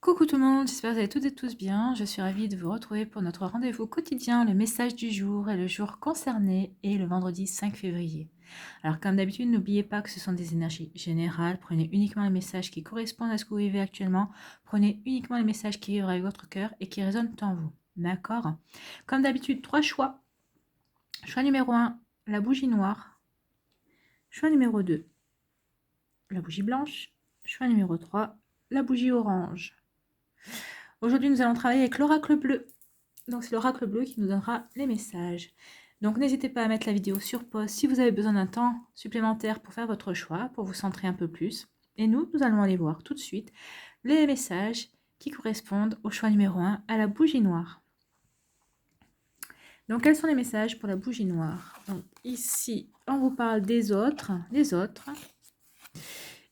Coucou tout le monde, j'espère que vous allez toutes et tous bien. Je suis ravie de vous retrouver pour notre rendez-vous quotidien, le message du jour et le jour concerné est le vendredi 5 février. Alors comme d'habitude, n'oubliez pas que ce sont des énergies générales. Prenez uniquement les messages qui correspondent à ce que vous vivez actuellement. Prenez uniquement les messages qui vibrent avec votre cœur et qui résonnent en vous. D'accord? Comme d'habitude, 3 choix. Choix numéro 1, la bougie noire. Choix numéro 2, la bougie blanche. Choix numéro 3, la bougie orange. Aujourd'hui, nous allons travailler avec l'oracle bleu. Donc, c'est l'oracle bleu qui nous donnera les messages. Donc, n'hésitez pas à mettre la vidéo sur pause si vous avez besoin d'un temps supplémentaire pour faire votre choix, pour vous centrer un peu plus. Et nous allons aller voir tout de suite les messages qui correspondent au choix numéro 1, à la bougie noire. Donc, quels sont les messages pour la bougie noire? Donc, ici, on vous parle des autres,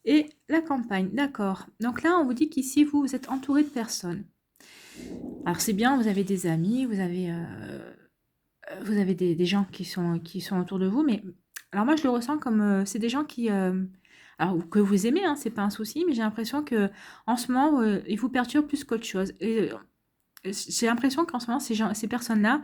et la campagne. D'accord. Donc là, on vous dit qu'ici, vous êtes entouré de personnes. Alors c'est bien, vous avez des amis, vous avez des gens qui sont autour de vous, mais alors moi je le ressens comme c'est des gens qui alors que vous aimez, hein, c'est pas un souci, mais j'ai l'impression que en ce moment ils vous perturbent plus qu'autre chose. Et j'ai l'impression qu'en ce moment ces personnes-là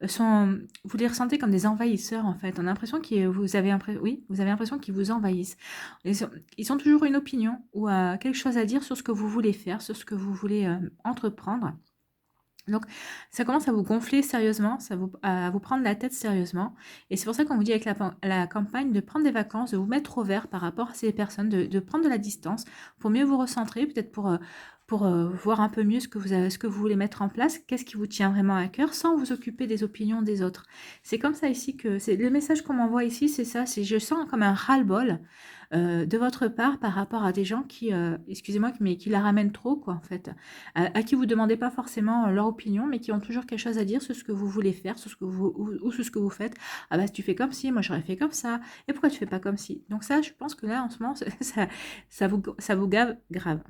sont, vous les ressentez comme des envahisseurs en fait. On a l'impression que vous avez l'impression qu'ils vous envahissent. Ils ont toujours une opinion ou quelque chose à dire sur ce que vous voulez faire, sur ce que vous voulez entreprendre. Donc, ça commence à vous gonfler sérieusement, à vous prendre la tête sérieusement. Et c'est pour ça qu'on vous dit avec la campagne de prendre des vacances, de vous mettre au vert par rapport à ces personnes, de prendre de la distance pour mieux vous recentrer, peut-être pour voir un peu mieux ce que vous voulez mettre en place, qu'est-ce qui vous tient vraiment à cœur, sans vous occuper des opinions des autres. C'est comme ça ici que c'est le message qu'on m'envoie ici, c'est ça, c'est je sens comme un ras-le-bol de votre part par rapport à des gens qui, excusez-moi, mais qui la ramènent trop, quoi, en fait, à qui vous ne demandez pas forcément leur opinion, mais qui ont toujours quelque chose à dire sur ce que vous voulez faire, sur ce que vous, ou sur ce que vous faites. Ah bah, si tu fais comme ci, moi j'aurais fait comme ça, et pourquoi tu fais pas comme ci? Donc ça, je pense que là, en ce moment, ça vous gave grave.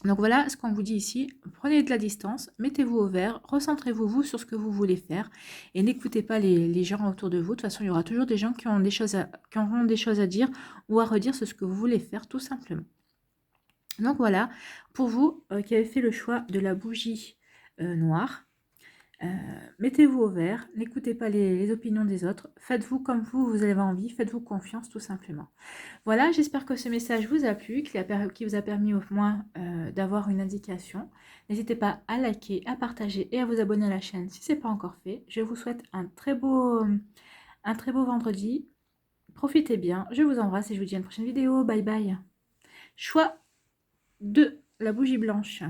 Donc voilà ce qu'on vous dit ici, prenez de la distance, mettez-vous au vert, recentrez-vous vous sur ce que vous voulez faire et n'écoutez pas les gens autour de vous. De toute façon, il y aura toujours des gens qui auront des choses à dire ou à redire sur ce que vous voulez faire tout simplement. Donc voilà, pour vous qui avez fait le choix de la bougie noire, mettez-vous au vert, n'écoutez pas les opinions des autres, faites-vous comme vous avez envie, faites-vous confiance tout simplement. Voilà, j'espère que ce message vous a plu, qui vous a permis au moins d'avoir une indication. N'hésitez pas à liker, à partager et à vous abonner à la chaîne si ce n'est pas encore fait. Je vous souhaite un très beau vendredi. Profitez bien, je vous embrasse et je vous dis à une prochaine vidéo. Bye bye. Choix de la bougie blanche.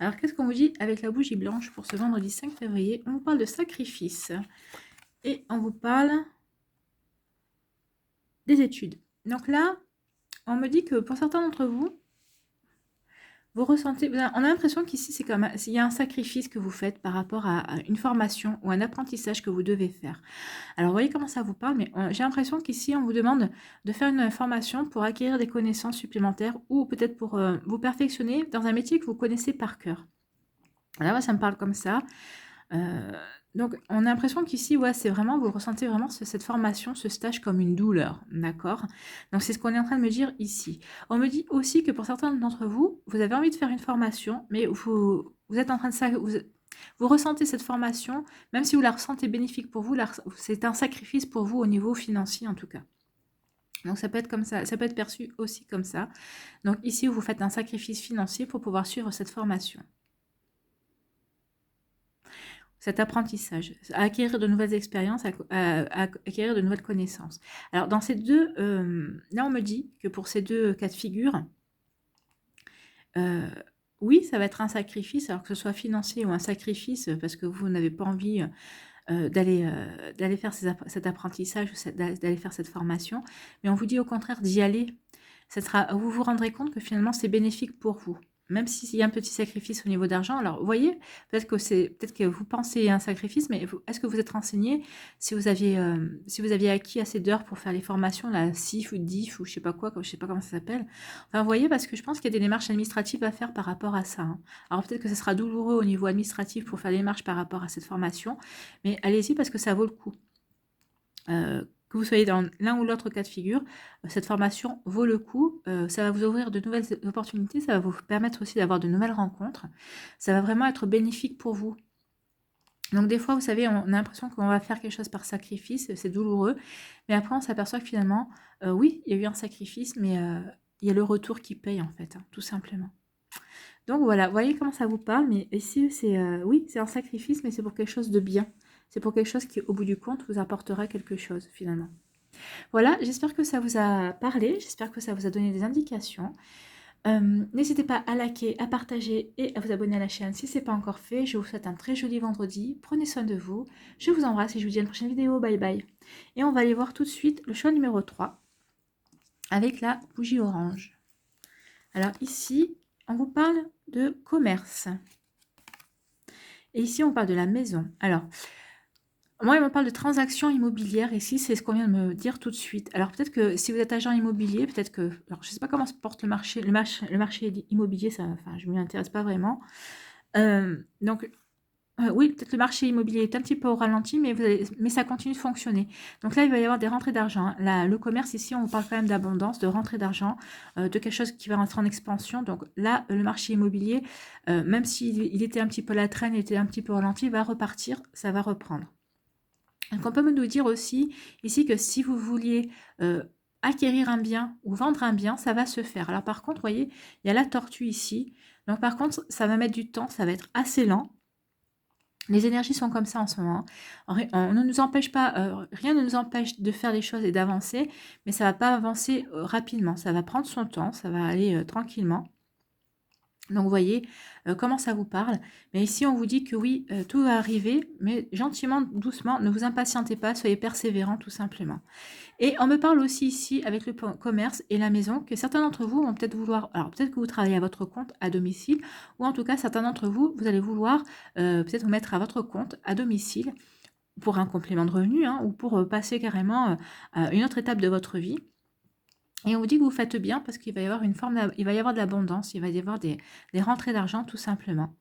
Alors, qu'est-ce qu'on vous dit avec la bougie blanche pour ce vendredi 5 février? On vous parle de sacrifice et on vous parle des études. Donc là, on me dit que pour certains d'entre vous, vous ressentez, on a l'impression qu'ici, c'est comme il y a un sacrifice que vous faites par rapport à une formation ou un apprentissage que vous devez faire. Alors, vous voyez comment ça vous parle, mais j'ai l'impression qu'ici, on vous demande de faire une formation pour acquérir des connaissances supplémentaires ou peut-être pour vous perfectionner dans un métier que vous connaissez par cœur. Là, moi, ça me parle comme ça. Donc, on a l'impression qu'ici, ouais, c'est vraiment, vous ressentez vraiment cette formation, ce stage comme une douleur, d'accord? Donc, c'est ce qu'on est en train de me dire ici. On me dit aussi que pour certains d'entre vous, vous avez envie de faire une formation, mais vous êtes en train de vous ressentez cette formation, même si vous la ressentez bénéfique pour vous, c'est un sacrifice pour vous au niveau financier en tout cas. Donc, ça peut être comme ça, ça peut être perçu aussi comme ça. Donc, ici, vous faites un sacrifice financier pour pouvoir suivre cette formation. Cet apprentissage, à acquérir de nouvelles expériences, à acquérir de nouvelles connaissances. Alors, dans ces deux, là, on me dit que pour ces deux cas de figure, oui, ça va être un sacrifice, alors que ce soit financier ou un sacrifice, parce que vous n'avez pas envie d'aller faire cet apprentissage, d'aller faire cette formation, mais on vous dit au contraire d'y aller. Vous vous rendrez compte que finalement, c'est bénéfique pour vous. Même s'il y a un petit sacrifice au niveau d'argent. Alors, vous voyez, peut-être que vous pensez à un sacrifice, mais est-ce que vous êtes renseigné si vous aviez acquis assez d'heures pour faire les formations, la CIF ou DIF ou je sais pas quoi, je sais pas comment ça s'appelle. Enfin, vous voyez, parce que je pense qu'il y a des démarches administratives à faire par rapport à ça. Hein. Alors, peut-être que ce sera douloureux au niveau administratif pour faire les démarches par rapport à cette formation, mais allez-y parce que ça vaut le coup. que vous soyez dans l'un ou l'autre cas de figure, cette formation vaut le coup. Ça va vous ouvrir de nouvelles opportunités, ça va vous permettre aussi d'avoir de nouvelles rencontres. Ça va vraiment être bénéfique pour vous. Donc des fois, vous savez, on a l'impression qu'on va faire quelque chose par sacrifice, c'est douloureux, mais après on s'aperçoit que finalement, oui, il y a eu un sacrifice, mais il y a le retour qui paye en fait, hein, tout simplement. Donc voilà, vous voyez comment ça vous parle, mais ici, c'est oui, c'est un sacrifice, mais c'est pour quelque chose de bien. C'est pour quelque chose qui, au bout du compte, vous apportera quelque chose, finalement. Voilà, j'espère que ça vous a parlé, j'espère que ça vous a donné des indications. N'hésitez pas à liker, à partager et à vous abonner à la chaîne si ce n'est pas encore fait. Je vous souhaite un très joli vendredi. Prenez soin de vous. Je vous embrasse et je vous dis à une prochaine vidéo. Bye bye. Et on va aller voir tout de suite le choix numéro 3 avec la bougie orange. Alors ici, on vous parle de commerce. Et ici, on parle de la maison. Alors, moi, on parle de transactions immobilières. Ici, c'est ce qu'on vient de me dire tout de suite. Alors, peut-être que si vous êtes agent immobilier, peut-être que... Alors, je ne sais pas comment se porte le marché. Le marché immobilier, ça, enfin, je ne m'y intéresse pas vraiment. Donc, oui, peut-être le marché immobilier est un petit peu au ralenti, mais ça continue de fonctionner. Donc là, il va y avoir des rentrées d'argent, hein. Là, le commerce, ici, on vous parle quand même d'abondance, de rentrée d'argent, de quelque chose qui va rentrer en expansion. Donc là, le marché immobilier, même s'il était un petit peu à la traîne, était un petit peu au ralenti, va repartir, ça va reprendre. Donc on peut nous dire aussi ici que si vous vouliez acquérir un bien ou vendre un bien, ça va se faire. Alors par contre, vous voyez, il y a la tortue ici. Donc par contre, ça va mettre du temps, ça va être assez lent. Les énergies sont comme ça en ce moment. On ne nous empêche pas, rien ne nous empêche de faire des choses et d'avancer, mais ça ne va pas avancer rapidement. Ça va prendre son temps, ça va aller tranquillement. Donc, vous voyez comment ça vous parle. Mais ici, on vous dit que oui, tout va arriver, mais gentiment, doucement. Ne vous impatientez pas, soyez persévérants, tout simplement. Et on me parle aussi ici, avec le commerce et la maison, que certains d'entre vous vont peut-être vouloir... Alors, peut-être que vous travaillez à votre compte à domicile, ou en tout cas, certains d'entre vous, vous allez vouloir peut-être vous mettre à votre compte à domicile pour un complément de revenu, hein, ou pour passer carrément à une autre étape de votre vie. Et on vous dit que vous faites bien parce qu'il va y avoir il va y avoir de l'abondance, il va y avoir des rentrées d'argent tout simplement.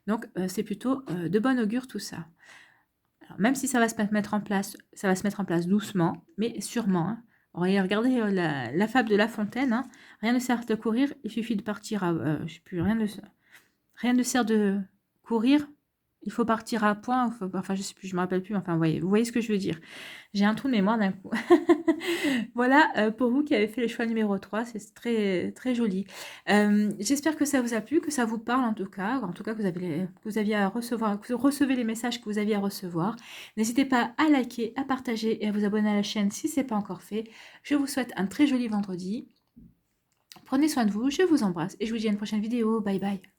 Donc c'est plutôt de bon augure tout ça. Alors, même si ça va se mettre en place, ça va se mettre en place doucement, mais sûrement. Hein. Regardez la fable de La Fontaine. Hein. Rien ne sert de courir, il suffit de partir à, je sais plus, rien ne sert de courir. Il faut partir à point, enfin je sais plus, je me rappelle plus, enfin vous voyez ce que je veux dire. J'ai un trou de mémoire d'un coup. Voilà, pour vous qui avez fait le choix numéro 3, c'est très, très joli. J'espère que ça vous a plu, que ça vous parle en tout cas que vous aviez à recevoir, que vous recevez les messages que vous aviez à recevoir. N'hésitez pas à liker, à partager et à vous abonner à la chaîne si ce n'est pas encore fait. Je vous souhaite un très joli vendredi. Prenez soin de vous, je vous embrasse et je vous dis à une prochaine vidéo. Bye bye.